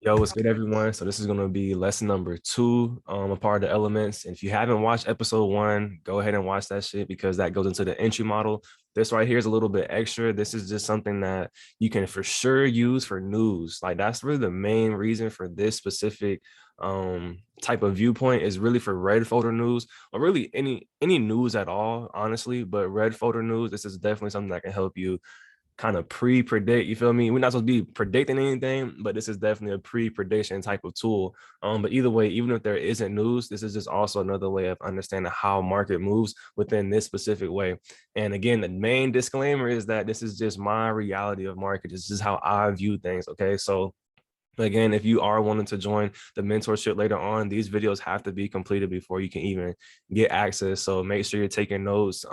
Yo, what's good, everyone? So this is gonna be lesson number two, a part of the elements. And if you haven't watched episode one, go ahead and watch that shit because that goes into the entry model. This right here is a little bit extra. This is just something that you can for sure use for news. Like that's really the main reason for this specific type of viewpoint is really for red folder news or really any news at all, honestly. But red folder news, this is definitely something that can help you kind of pre-predict. You feel me? We're not supposed to be predicting anything, but this is definitely a pre-prediction type of tool. But either way, even if there isn't news, this is just also another way of understanding how market moves within this specific way. And again, the main disclaimer is that this is just my reality of market. This is how I view things. Okay, so again, if you are wanting to join the mentorship later on, these videos have to be completed before you can even get access. So make sure you're taking notes.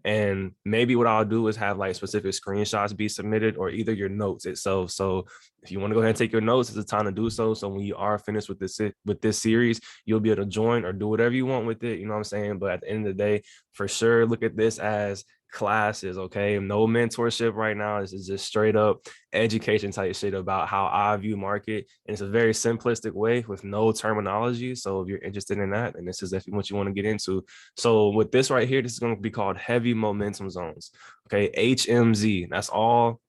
And maybe what I'll do is have like specific screenshots be submitted or either your notes itself. So if you want to go ahead and take your notes, it's the time to do so. So when you are finished with this series, you'll be able to join or do whatever you want with it. You know what I'm saying? But at the end of the day, for sure, look at this as classes. Okay, no mentorship right now. This is just straight up education type shit about how I view market. And it's a very simplistic way with no terminology. So if you're interested in that, and this is definitely what you want to get into. So with this right here, this is going to be called heavy momentum zones. Okay, HMZ. That's all.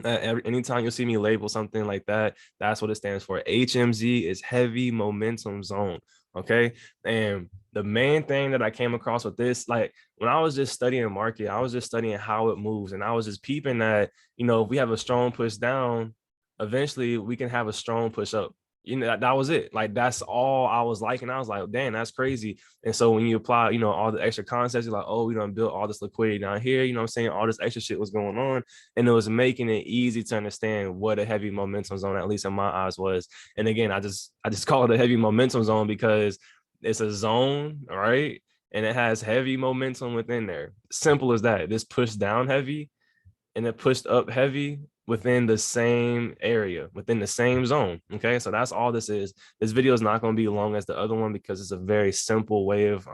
Anytime you'll see me label something like that, that's what it stands for. HMZ is heavy momentum zone. Okay. And the main thing that I came across with this, like when I was just studying market, I was just studying how it moves. And I was just peeping that, if we have a strong push down, eventually we can have a strong push up. That was it. Like that's all I was liking. I was like, damn, that's crazy. And so when you apply, all the extra concepts, you're like, oh, we don't build all this liquidity down here. You know what I'm saying? All this extra shit was going on. And it was making it easy to understand what a heavy momentum zone, at least in my eyes, was. And again, I just call it a heavy momentum zone because it's a zone, right? And it has heavy momentum within there. Simple as that. This pushed down heavy and it pushed up heavy within the same area, within the same zone. Okay, so that's all this is. This video is not going to be long as the other one because it's a very simple way of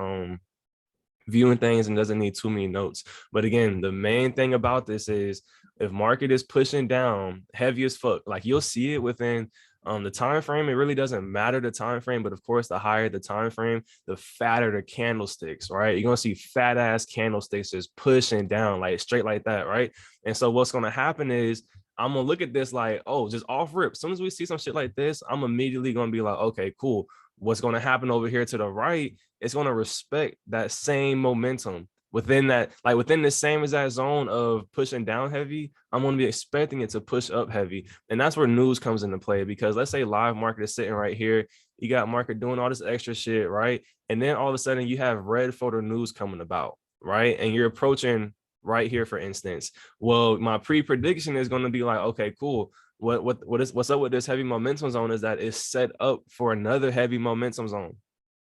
viewing things and doesn't need too many notes. But again, the main thing about this is if market is pushing down heavy as fuck, like you'll see it within the time frame. It really doesn't matter the time frame, but of course, the higher the time frame, the fatter the candlesticks, right? You're gonna see fat ass candlesticks just pushing down like straight like that, right? And so what's gonna happen is I'm gonna look at this like, oh, just off rip. As soon as we see some shit like this, I'm immediately gonna be like, okay, cool. What's gonna happen over here to the right? It's going to respect that same momentum within that, like within the same exact zone of pushing down heavy. I'm going to be expecting it to push up heavy. And that's where news comes into play because let's say live market is sitting right here. You got market doing all this extra shit, right? And then all of a sudden you have red photo news coming about, right? And you're approaching right here, for instance. Well, my pre-prediction is going to be like, okay, cool. What's up with this heavy momentum zone is that it's set up for another heavy momentum zone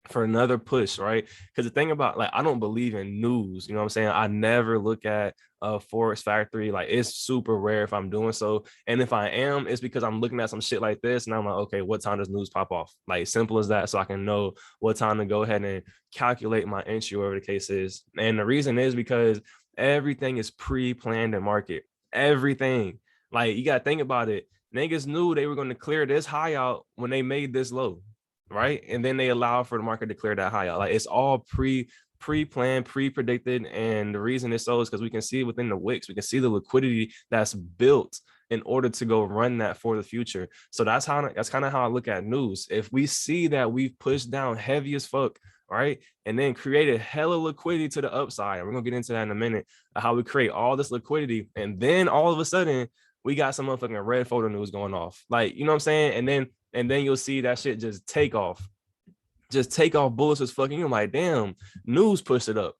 for another push, right? Because the thing about like I don't believe in news, you know what I'm saying? I never look at a Forex Factory. Like it's super rare if I'm doing so. And if I am, it's because I'm looking at some shit like this and I'm like, okay, what time does news pop off? Like simple as that. So I can know what time to go ahead and calculate my entry, whatever the case is. And the reason is because everything is pre-planned in market. Everything. Like you gotta think about it. Niggas knew they were going to clear this high out when they made this low, right? And then they allow for the market to clear that high out. Like it's all pre-planned, pre-predicted. And the reason it's so is because we can see within the wicks, we can see the liquidity that's built in order to go run that for the future. So that's kind of how I look at news. If we see that we've pushed down heavy as fuck, right? And then created hella liquidity to the upside. And we're gonna get into that in a minute, how we create all this liquidity. And then all of a sudden, we got some motherfucking red photo news going off. Like, you know what I'm saying? And then you'll see that shit just take off bullets as fucking. I'm like, damn, news pushed it up.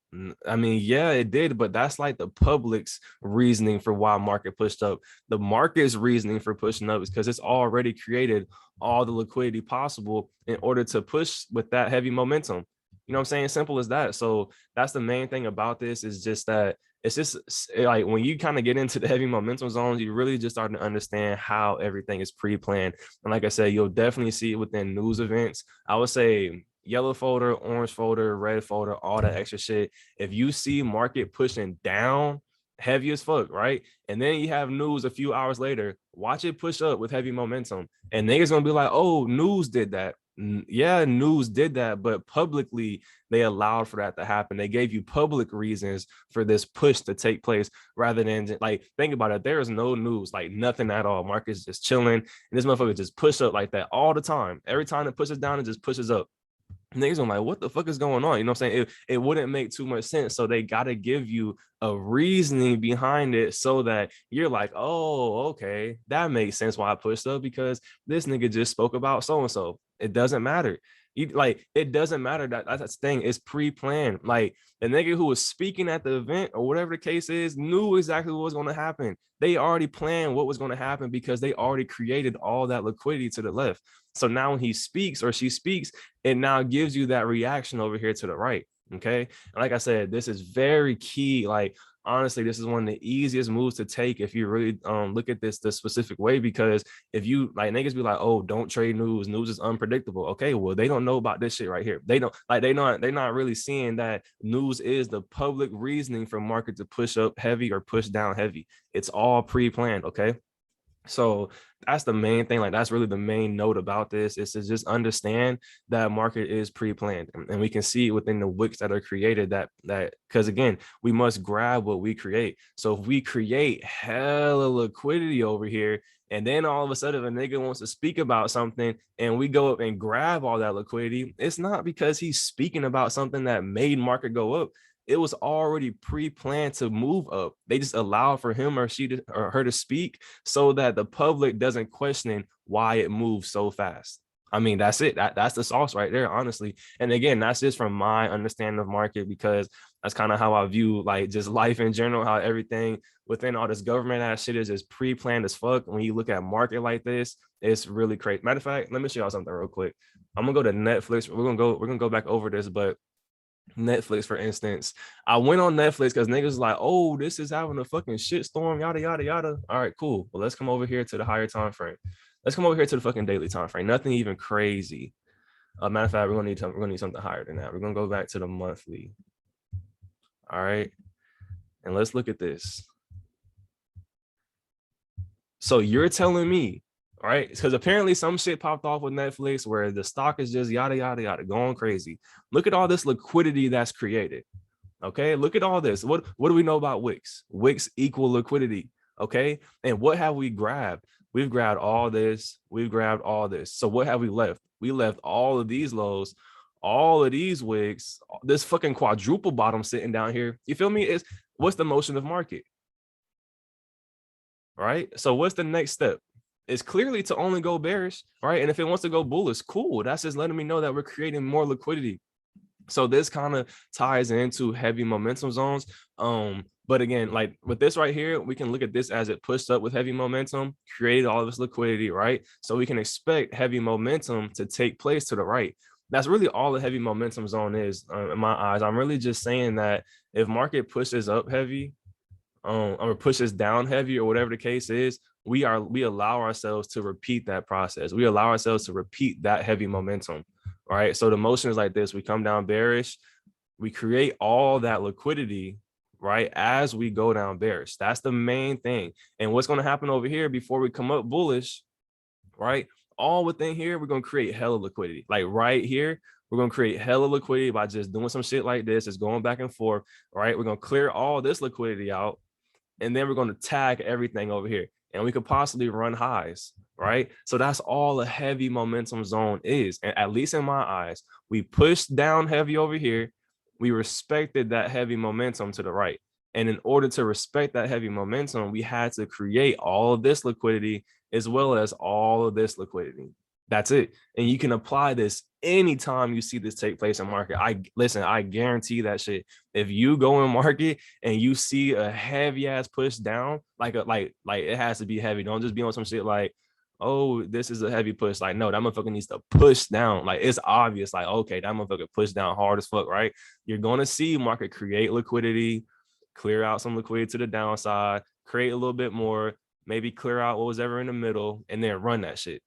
I mean, yeah, it did, but that's like the public's reasoning for why market pushed up. The market's reasoning for pushing up is because it's already created all the liquidity possible in order to push with that heavy momentum. You know what I'm saying? Simple as that. So that's the main thing about this is just that it's just like when you kind of get into the heavy momentum zones, you really just start to understand how everything is pre-planned. And like I said, you'll definitely see it within news events. I would say yellow folder, orange folder, red folder, all that extra shit. If you see market pushing down heavy as fuck, right? And then you have news a few hours later, watch it push up with heavy momentum. And niggas gonna be like, oh, news did that. Yeah, news did that, but publicly they allowed for that to happen. They gave you public reasons for this push to take place rather than like, think about it. There is no news, like nothing at all. Market's just chilling, and this motherfucker just push up like that all the time. Every time it pushes down, it just pushes up. Niggas are like, what the fuck is going on? You know what I'm saying? It wouldn't make too much sense. So they got to give you a reasoning behind it so that you're like, oh, okay, that makes sense why I pushed up, because this nigga just spoke about so and so. It doesn't matter. It doesn't matter. That's the thing. It's pre-planned. Like the nigga who was speaking at the event or whatever the case is knew exactly what was going to happen. They already planned what was going to happen because they already created all that liquidity to the left. So now when he speaks or she speaks, it now gives you that reaction over here to the right. Okay. And like I said, this is very key. Like, honestly, this is one of the easiest moves to take if you really look at this the specific way, because if you like, niggas be like, oh, don't trade news. News is unpredictable. Okay, well, they don't know about this shit right here. They don't like they're not really seeing that news is the public reasoning for market to push up heavy or push down heavy. It's all pre-planned. Okay. So that's the main thing. Like, that's really the main note about this, is to just understand that market is pre-planned, and we can see within the wicks that are created that because again, we must grab what we create. So if we create hella liquidity over here, and then all of a sudden a nigga wants to speak about something and we go up and grab all that liquidity, it's not because he's speaking about something that made market go up. It was already pre-planned to move up. They just allow for him or she to, or her to speak so that the public doesn't question why it moves so fast. I mean, that's it. That's the sauce right there, honestly. And again, that's just from my understanding of market, because that's kind of how I view like just life in general, how everything within all this government ass shit is just pre-planned as fuck. When you look at market like this, it's really crazy. Matter of fact, let me show y'all something real quick. I'm gonna go to Netflix. We're gonna go back over this, but Netflix, for instance, I went on Netflix because niggas like, oh, this is having a fucking shit storm, yada yada yada. All right, cool. Well, let's come over here to the higher time frame. Let's come over here to the fucking daily time frame. Nothing even crazy. Matter of fact, we're gonna need something higher than that. We're gonna go back to the monthly. All right, and let's look at this. So you're telling me, right? Because apparently some shit popped off with Netflix where the stock is just yada yada yada going crazy. Look at all this liquidity that's created. Okay, look at all this. What do we know about Wix? Wix equal liquidity. Okay, and what have we grabbed? We've grabbed all this. We've grabbed all this. So what have we left? We left all of these lows, all of these wicks, this fucking quadruple bottom sitting down here. You feel me? Is what's the motion of market, right? So what's the next step? It's clearly to only go bearish, right? And if it wants to go bullish, cool. That's just letting me know that we're creating more liquidity. So this kind of ties into heavy momentum zones. But again, like with this right here, we can look at this as it pushed up with heavy momentum, created all of this liquidity, right? So we can expect heavy momentum to take place to the right. That's really all the heavy momentum zone is, in my eyes. I'm really just saying that if market pushes up heavy, or pushes down heavy, or whatever the case is, we allow ourselves to repeat that process. We allow ourselves to repeat that heavy momentum, right? So the motion is like this: we come down bearish, we create all that liquidity, right, as we go down bearish. That's the main thing. And what's going to happen over here before we come up bullish, right? All within here, we're going to create hella liquidity. Like right here, we're going to create hella liquidity by just doing some shit like this. It's going back and forth, right? We're going to clear all this liquidity out, and then we're going to tag everything over here, and we could possibly run highs, right? So that's all a heavy momentum zone is. And at least in my eyes, we pushed down heavy over here. We respected that heavy momentum to the right. And in order to respect that heavy momentum, we had to create all of this liquidity as well as all of this liquidity. That's it. And you can apply this anytime you see this take place in market. I guarantee that shit. If you go in market and you see a heavy ass push down, like it has to be heavy. Don't just be on some shit like, oh, this is a heavy push. Like, no, that motherfucker needs to push down. Like, it's obvious. Like, okay, that motherfucker push down hard as fuck, right? You're gonna see market create liquidity, clear out some liquidity to the downside, create a little bit more, maybe clear out what was ever in the middle, and then run that shit.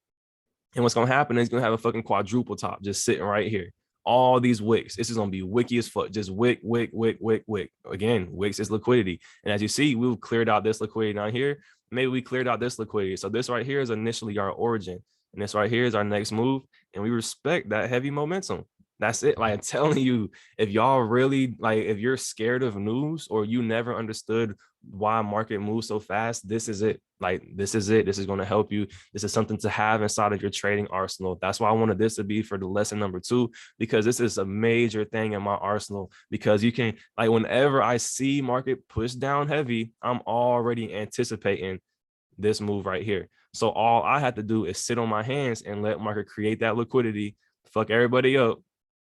And what's gonna happen is gonna have a fucking quadruple top just sitting right here. all these wicks. This is gonna be wicky as fuck. Just wick, wick, wick, wick, wick. Again, wicks is liquidity. And as you see, we've cleared out this liquidity down here. Maybe we cleared out this liquidity. So this right here is initially our origin. And this right here is our next move. And we respect that heavy momentum. That's it. Like I'm telling you, if y'all really like, if you're scared of news or you never understood why market moves so fast, this is it. Like, this is it. This is going to help you. This is something to have inside of your trading arsenal. That's why I wanted this to be for the lesson number 2, because this is a major thing in my arsenal, because you can, like, whenever I see market push down heavy, I'm already anticipating this move right here. So all I have to do is sit on my hands and let market create that liquidity, fuck everybody up,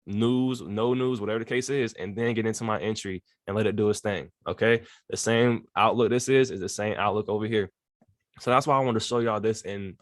news, no news, whatever the case is, and then get into my entry and let it do its thing. Okay, the same outlook this is the same outlook over here. So that's why I want to show y'all this. And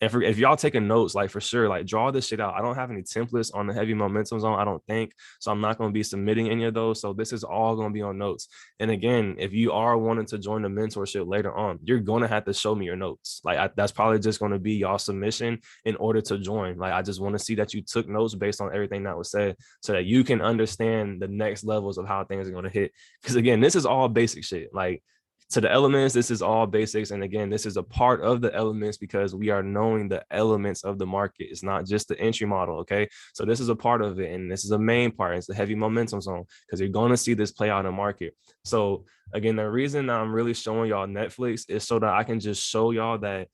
if y'all taking notes, like, for sure, like, draw this shit out. I don't have any templates on the heavy momentum zone, I don't think. So I'm not going to be submitting any of those. So this is all going to be on notes. And again, if you are wanting to join the mentorship later on, you're going to have to show me your notes. Like, that's probably just going to be y'all submission in order to join. Like, I just want to see that you took notes based on everything that was said so that you can understand the next levels of how things are going to hit. Because again, this is all basic shit. Like, to the elements, this is all basics. And again, this is a part of the elements because we are knowing the elements of the market. It's not just the entry model. Okay. So this is a part of it. And this is a main part. It's the heavy momentum zone because you're going to see this play out in the market. So again, the reason I'm really showing y'all Netflix is so that I can just show y'all that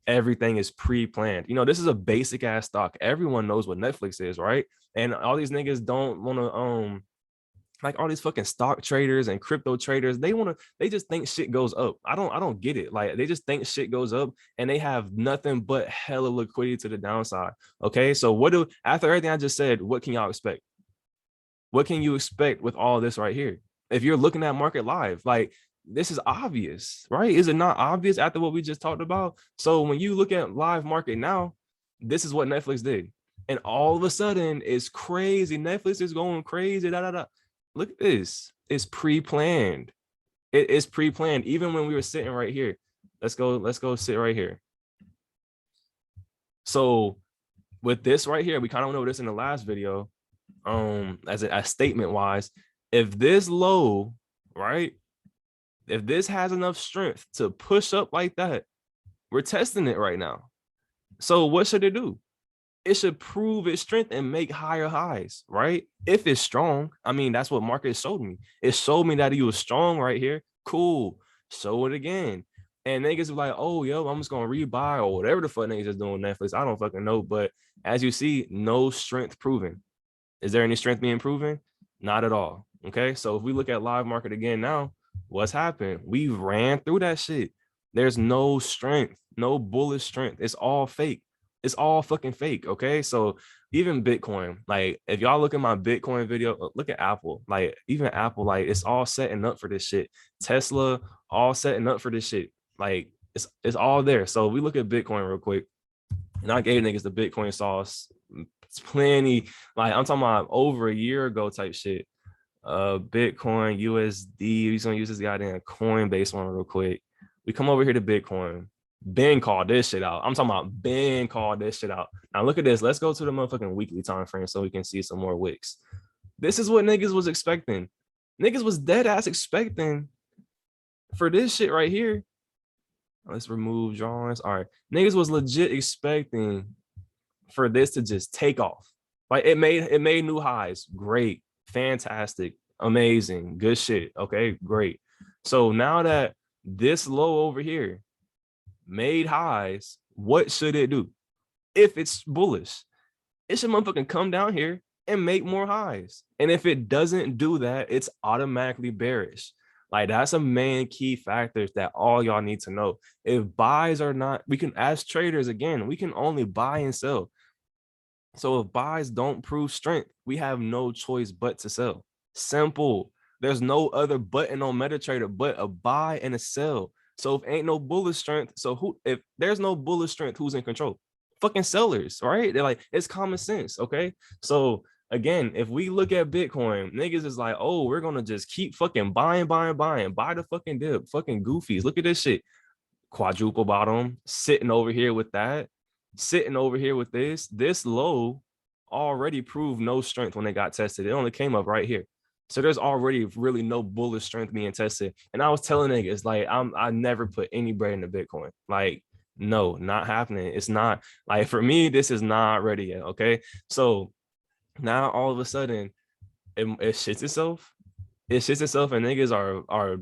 everything is pre-planned. You know, this is a basic ass stock. Everyone knows what Netflix is, right? And all these niggas don't want to, like, all these fucking stock traders and crypto traders, they just think shit goes up. I don't get it. Like, they just think shit goes up and they have nothing but hella liquidity to the downside. Okay. So after everything I just said, what can y'all expect? What can you expect with all this right here? If you're looking at market live, like, this is obvious, right? Is it not obvious after what we just talked about? So when you look at live market now, this is what Netflix did. And all of a sudden it's crazy. Netflix is going crazy. Look at this. It's pre-planned. It is pre-planned. Even when we were sitting right here. Let's go sit right here. So with this right here, we kind of went over this in the last video. As statement wise, if this low, right? If this has enough strength to push up like that, we're testing it right now. So what should it do? It should prove its strength and make higher highs, right? If it's strong. I mean, that's what market showed me. It showed me that he was strong right here. Cool. Show it again. And niggas were like, oh, yo, I'm just going to rebuy or whatever the fuck niggas is doing on Netflix. I don't fucking know. But as you see, no strength proven. Is there any strength being proven? Not at all. Okay. So if we look at live market again now, what's happened? We ran through that shit. There's no strength, no bullish strength. It's all fake. It's all fucking fake. Okay. So even Bitcoin, like, if y'all look at my Bitcoin video, look at Apple, like, even Apple, like, it's all setting up for this shit. Tesla, all setting up for this shit. Like, it's all there. So we look at Bitcoin real quick. And I gave niggas the Bitcoin sauce. It's plenty. Like, I'm talking about over a year ago type shit. Bitcoin, USD. We're gonna use this goddamn Coinbase one real quick. We come over here to Bitcoin. Ben called this shit out. I'm talking about Ben called this shit out. Now look at this. Let's go to the motherfucking weekly time frame so we can see some more wicks. This is what niggas was expecting. Niggas was dead ass expecting for this shit right here. Let's remove drawings. All right. Niggas was legit expecting for this to just take off. Like, it made new highs. Great. Fantastic. Amazing. Good shit. Okay, great. So now that this low over here made highs, what should it do? If it's bullish, it should motherfucking come down here and make more highs. And if it doesn't do that, it's automatically bearish. Like, that's a main key factor that all y'all need to know. If buys are not, we can, as traders, again, we can only buy and sell. So if buys don't prove strength, we have no choice but to sell. Simple. There's no other button on MetaTrader but a buy and a sell. So if ain't no bullish strength, so if there's no bullish strength, who's in control? Fucking sellers, right? They're like, it's common sense. Okay. So again, if we look at Bitcoin, niggas is like, oh, we're gonna just keep fucking buying, buy the fucking dip, fucking goofies. Look at this shit. Quadruple bottom, sitting over here with that, sitting over here with this low already proved no strength when they got tested. It only came up right here. So there's already really no bullish strength being tested. And I was telling niggas, like, I never put any bread into Bitcoin. Like, no, not happening. It's not, like, for me, this is not ready yet. Okay. So now all of a sudden it shits itself. It shits itself and niggas are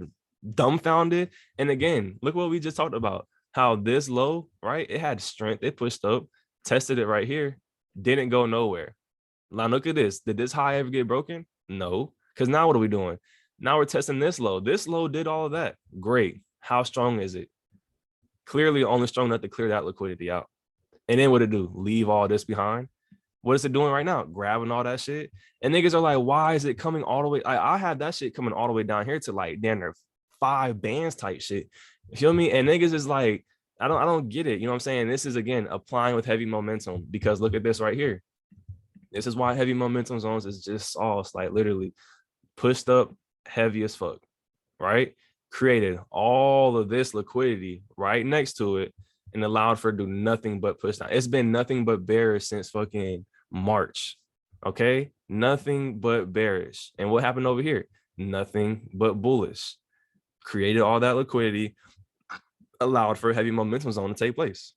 dumbfounded. And again, look what we just talked about. How this low, right? It had strength. It pushed up, tested it right here, didn't go nowhere. Now look at this. Did this high ever get broken? No. Because now what are we doing? Now we're testing this low. This low did all of that. Great. How strong is it? Clearly only strong enough to clear that liquidity out. And then what it do? Leave all this behind. What is it doing right now? Grabbing all that shit. And niggas are like, why is it coming all the way? I had that shit coming all the way down here to like damn near 5 bands type shit. You feel me? And niggas is like, I don't get it. You know what I'm saying? This is again applying with heavy momentum because look at this right here. This is why heavy momentum zones is just sauce, like literally pushed up heavy as fuck, right? Created all of this liquidity right next to it and allowed for it to do nothing but push down. It's been nothing but bearish since fucking March, okay? Nothing but bearish. And what happened over here? Nothing but bullish. Created all that liquidity, allowed for a heavy momentum zone to take place.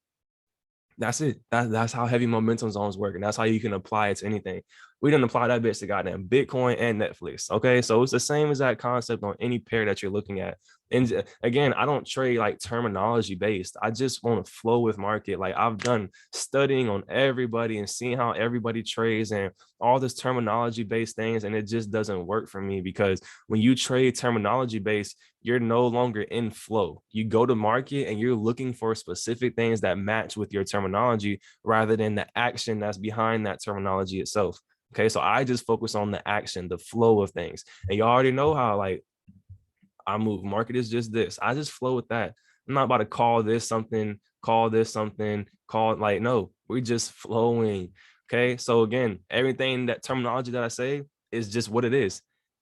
That's it. That's how heavy momentum zones work. And that's how you can apply it to anything. We didn't apply that bitch to goddamn Bitcoin and Netflix. Okay. So it's the same exact concept on any pair that you're looking at. And again, I don't trade like terminology based. I just want to flow with market. Like I've done studying on everybody and seeing how everybody trades and all this terminology based things. And it just doesn't work for me because when you trade terminology based, you're no longer in flow. You go to market and you're looking for specific things that match with your terminology rather than the action that's behind that terminology itself. Okay, so I just focus on the action, the flow of things. And you already know how like I move. Market is just this. I just flow with that. I'm not about to call this something, call this something, call it like, no, we're just flowing. Okay. So again, everything that terminology that I say is just what it is.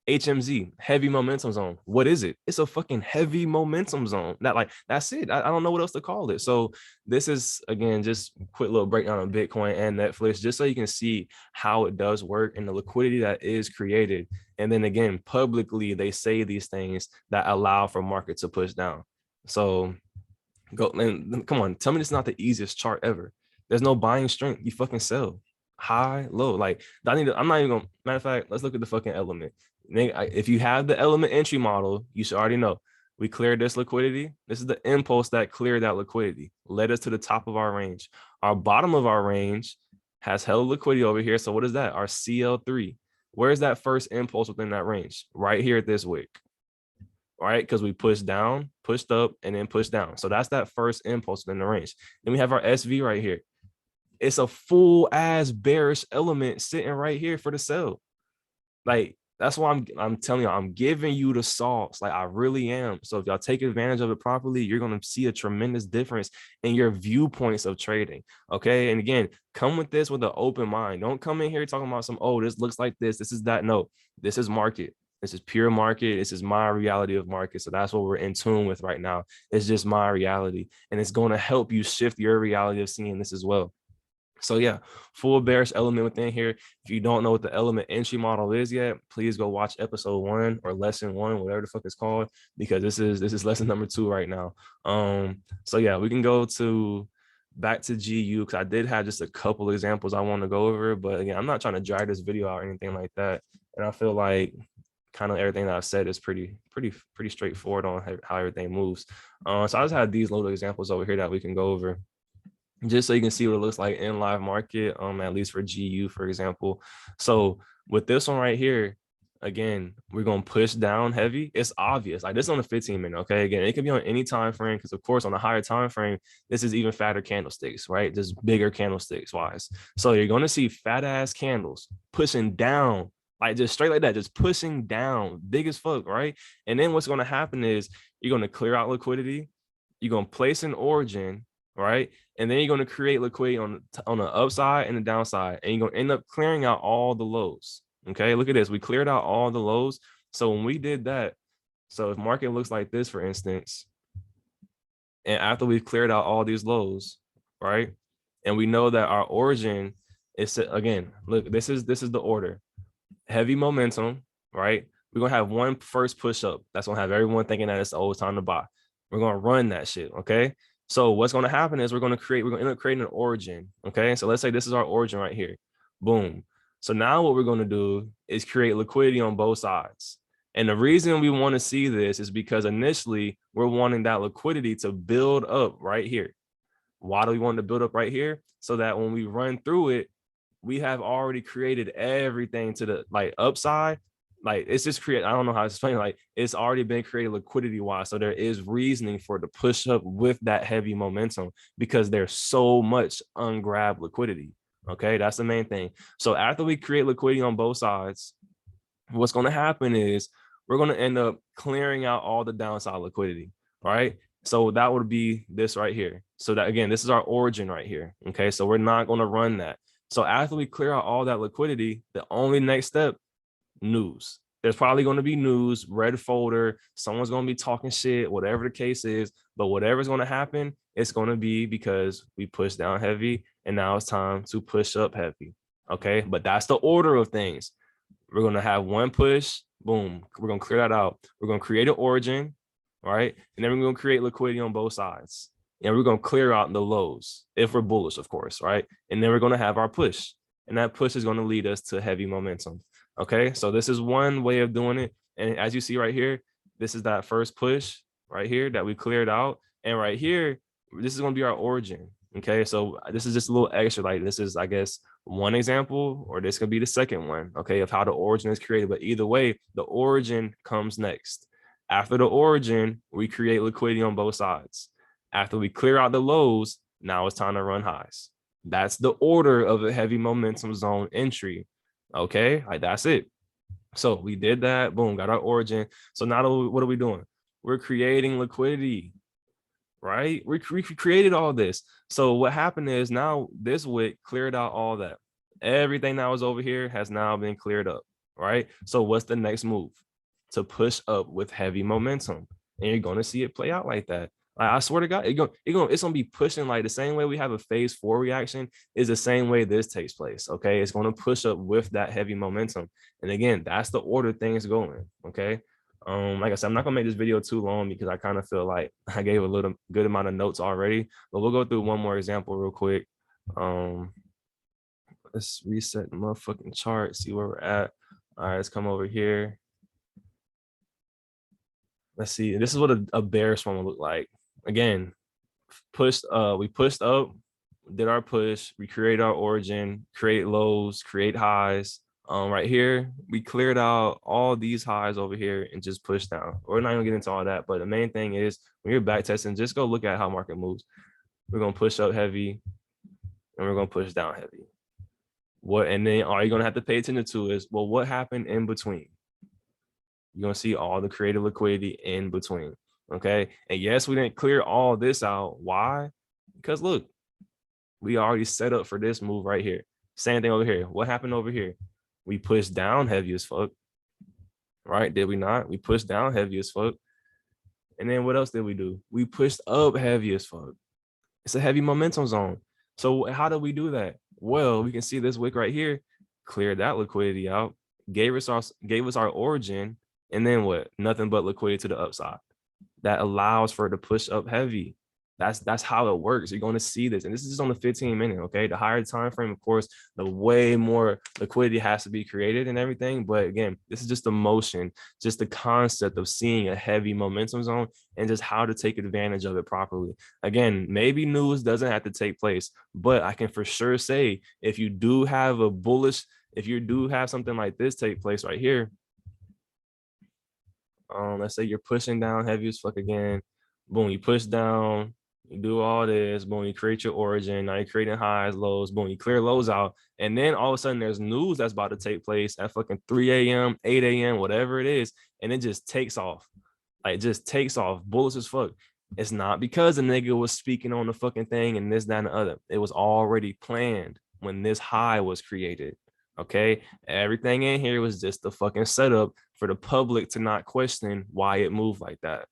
HMZ, heavy momentum zone. What is it? It's a fucking heavy momentum zone. That like that's it. I don't know what else to call it. So this is again just a quick little breakdown on Bitcoin and Netflix, just so you can see how it does work and the liquidity that is created. And then again, publicly they say these things that allow for market to push down. So go and come on, tell me this is not the easiest chart ever. There's no buying strength. You fucking sell high, low. Like I'm not even gonna. Matter of fact, let's look at the fucking element. If you have the element entry model, you should already know we cleared this liquidity. This is the impulse that cleared that liquidity, led us to the top of our range. Our bottom of our range has held liquidity over here. So what is that? Our CL3. Where's that first impulse within that range? Right here at this wick. All right, because we pushed down, pushed up, and then pushed down. So that's that first impulse within the range. Then we have our SV right here. It's a full ass bearish element sitting right here for the sell. Like that's why I'm telling you, I'm giving you the sauce. Like I really am. So if y'all take advantage of it properly, you're gonna see a tremendous difference in your viewpoints of trading. Okay. And again, come with this with an open mind. Don't come in here talking about some, oh, this looks like this is that. No, this is market. This is pure market. This is my reality of market. So that's what we're in tune with right now. It's just my reality. And it's going to help you shift your reality of seeing this as well. So yeah, full bearish element within here. If you don't know what the element entry model is yet, please go watch episode 1 or lesson 1, whatever the fuck it's called, because this is lesson number 2 right now. So yeah, we can go to back to GU because I did have just a couple examples I want to go over, but again, I'm not trying to drag this video out or anything like that. And I feel like kind of everything that I've said is pretty straightforward on how everything moves. So I just had these little examples over here that we can go over, just so you can see what it looks like in live market, at least for GU, for example. So with this one right here, again, we're going to push down heavy. It's obvious. Like this is on the 15-minute, okay? Again, it could be on any time frame because, of course, on a higher time frame, this is even fatter candlesticks, right? Just bigger candlesticks wise. So you're going to see fat ass candles pushing down, like just straight like that, just pushing down, big as fuck, right? And then what's going to happen is you're going to clear out liquidity. You're going to place an origin, right? And then you're going to create liquidity on the upside and the downside, and you're going to end up clearing out all the lows. Okay, look at this. We cleared out all the lows. So when we did that, so if market looks like this, for instance, and after we've cleared out all these lows, right? And we know that our origin It's again, look, this is the order. Heavy momentum, right? We're gonna have one first push up. That's gonna have everyone thinking that it's always time to buy. We're gonna run that shit. Okay. So what's gonna happen is we're gonna end up creating an origin. Okay. So let's say this is our origin right here. Boom. So now what we're gonna do is create liquidity on both sides. And the reason we want to see this is because initially we're wanting that liquidity to build up right here. Why do we want to build up right here? So that when we run through it, we have already created everything to the like upside. Like it's just create. I don't know how to explain. Like it's already been created liquidity wise, so there is reasoning for it to push up with that heavy momentum because there's so much ungrabbed liquidity. Okay, that's the main thing. So after we create liquidity on both sides, what's going to happen is we're going to end up clearing out all the downside liquidity, right? So that would be this right here. So that again, this is our origin right here. Okay, so we're not going to run that. So after we clear out all that liquidity, the only next step, news. There's probably going to be news, red folder, someone's going to be talking shit, whatever the case is. But whatever's going to happen, it's going to be because we pushed down heavy and now it's time to push up heavy. Okay, but that's the order of things. We're going to have one push, boom. We're going to clear that out. We're going to create an origin, right? And then we're going to create liquidity on both sides. And we're going to clear out the lows if we're bullish, of course, right? And then we're going to have our push. And that push is going to lead us to heavy momentum. Okay, so this is one way of doing it. And as you see right here, this is that first push right here that we cleared out. And right here, this is going to be our origin. Okay, so this is just a little extra. Like this is, I guess, one example, or this could be the second one, okay, of how the origin is created. But either way, the origin comes next. After the origin, we create liquidity on both sides. After we clear out the lows, now it's time to run highs. That's the order of a heavy momentum zone entry. Okay, like that's it. So we did that, boom, got our origin. So now what are we doing? We're creating liquidity, right? We created all this. So what happened is now this wick cleared out all that. Everything that was over here has now been cleared up, right? So what's the next move? To push up with heavy momentum. And you're going to see it play out like that. I swear to God, it's gonna be pushing like the same way we have a phase 4 reaction is the same way this takes place. Okay, it's going to push up with that heavy momentum, and again, that's the order things going. Okay, like I said, I'm not gonna make this video too long because I kind of feel like I gave a little good amount of notes already, but we'll go through one more example real quick. Let's reset the motherfucking chart, see where we're at. All right, let's come over here. Let's see. This is what a bear swarm will look like. Again, we pushed up, did our push, we create our origin, create lows, create highs. Right here, we cleared out all these highs over here and just pushed down. We're not gonna get into all that, but the main thing is when you're back testing, just go look at how market moves. We're gonna push up heavy and we're gonna push down heavy. And then all you're gonna have to pay attention to is, well, what happened in between? You're gonna see all the creative liquidity in between. Okay. And yes, we didn't clear all this out. Why? Because look, we already set up for this move right here. Same thing over here. What happened over here? We pushed down heavy as fuck. Right? Did we not? We pushed down heavy as fuck. And then what else did we do? We pushed up heavy as fuck. It's a heavy momentum zone. So how do we do that? Well, we can see this wick right here, cleared that liquidity out, gave us our origin, and then what? Nothing but liquidity to the upside. That allows for it to push up heavy. That's how it works. You're going to see this, and this is just on the 15-minute. Okay, the higher the time frame, of course, the way more liquidity has to be created and everything. But again, this is just the motion, just the concept of seeing a heavy momentum zone and just how to take advantage of it properly. Again, maybe news doesn't have to take place, but I can for sure say if you do have if you do have something like this take place right here, let's say you're pushing down heavy as fuck again, boom, you push down, you do all this, boom, you create your origin, now you're creating highs, lows, boom, you clear lows out, and then all of a sudden there's news that's about to take place at fucking 3 a.m., 8 a.m., whatever it is, and it just takes off. Like, just takes off, bullets as fuck. It's not because the nigga was speaking on the fucking thing and this, that, and the other. It was already planned when this high was created. Okay, everything in here was just the fucking setup for the public to not question why it moved like that.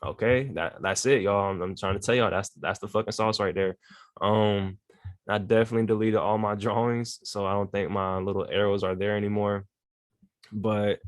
Okay, that's it, y'all. I'm trying to tell y'all that's the fucking sauce right there. I definitely deleted all my drawings, so I don't think my little arrows are there anymore. But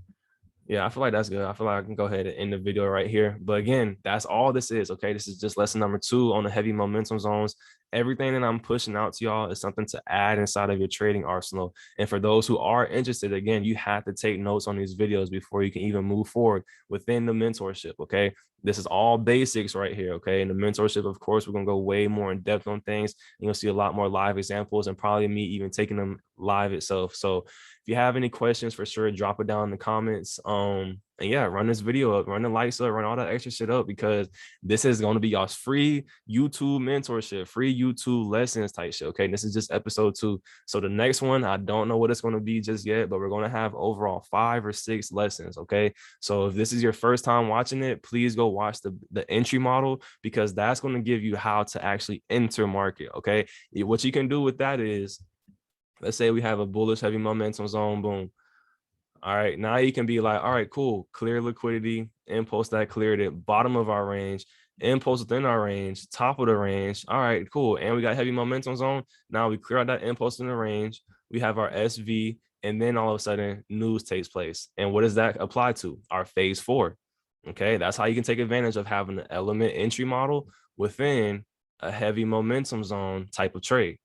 yeah, I feel like that's good. I feel like I can go ahead and end the video right here. But again, that's all this is. Okay. This is just lesson number 2 on the heavy momentum zones. Everything that I'm pushing out to y'all is something to add inside of your trading arsenal. And for those who are interested, again, you have to take notes on these videos before you can even move forward within the mentorship. Okay. This is all basics right here. Okay. In the mentorship, of course, we're going to go way more in depth on things. You'll see a lot more live examples and probably me even taking them live itself. So if you have any questions, for sure, drop it down in the comments. And yeah, run this video up, run the lights up, run all that extra shit up, because this is going to be y'all's free YouTube mentorship, free YouTube lessons type shit. Okay. This is just episode 2. So the next one, I don't know what it's going to be just yet, but we're going to have overall 5 or 6 lessons. Okay. So if this is your first time watching it, please go watch the entry model, because that's going to give you how to actually enter market. Okay. What you can do with that is, let's say we have a bullish heavy momentum zone, boom. All right, now you can be like, all right, cool, clear liquidity, impulse that cleared it, bottom of our range, impulse within our range, top of the range. All right, cool. And we got heavy momentum zone. Now we clear out that impulse in the range. We have our SV, and then all of a sudden news takes place. And what does that apply to? Our phase 4. Okay, that's how you can take advantage of having an element entry model within a heavy momentum zone type of trade.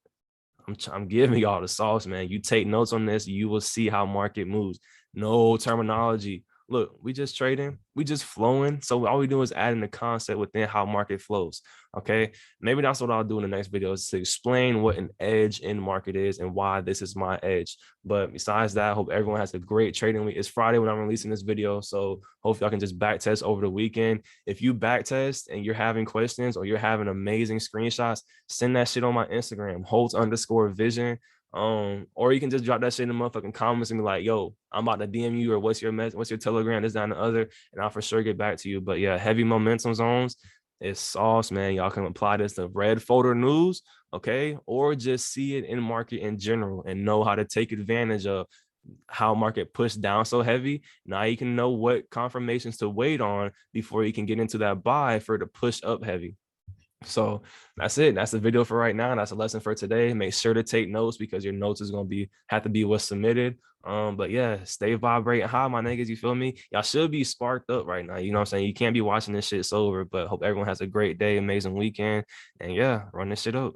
I'm giving y'all the sauce, man. You take notes on this, you will see how market moves. No terminology. Look, we just trading, we just flowing. So all we do is adding the concept within how market flows. Okay. Maybe that's what I'll do in the next video, is to explain what an edge in market is and why this is my edge. But besides that, I hope everyone has a great trading week. It's Friday when I'm releasing this video. So hopefully I can just back test over the weekend. If you back test and you're having questions or you're having amazing screenshots, send that shit on my Instagram, Holt_vision. Or you can just drop that shit in the motherfucking comments and be like, yo, I'm about to DM you, or what's your Telegram, this, that, and the other, and I'll for sure get back to you. But yeah, heavy momentum zones is sauce, man. Y'all can apply this to red folder news, okay, or just see it in market in general and know how to take advantage of how market pushed down so heavy. Now you can know what confirmations to wait on before you can get into that buy for the push up heavy. So that's it. That's the video for right now. That's a lesson for today. Make sure to take notes, because your notes is going to have to be what's submitted. But yeah, stay vibrating high, my niggas. You feel me? Y'all should be sparked up right now. You know what I'm saying? You can't be watching this shit sober, but hope everyone has a great day, amazing weekend. And yeah, run this shit up.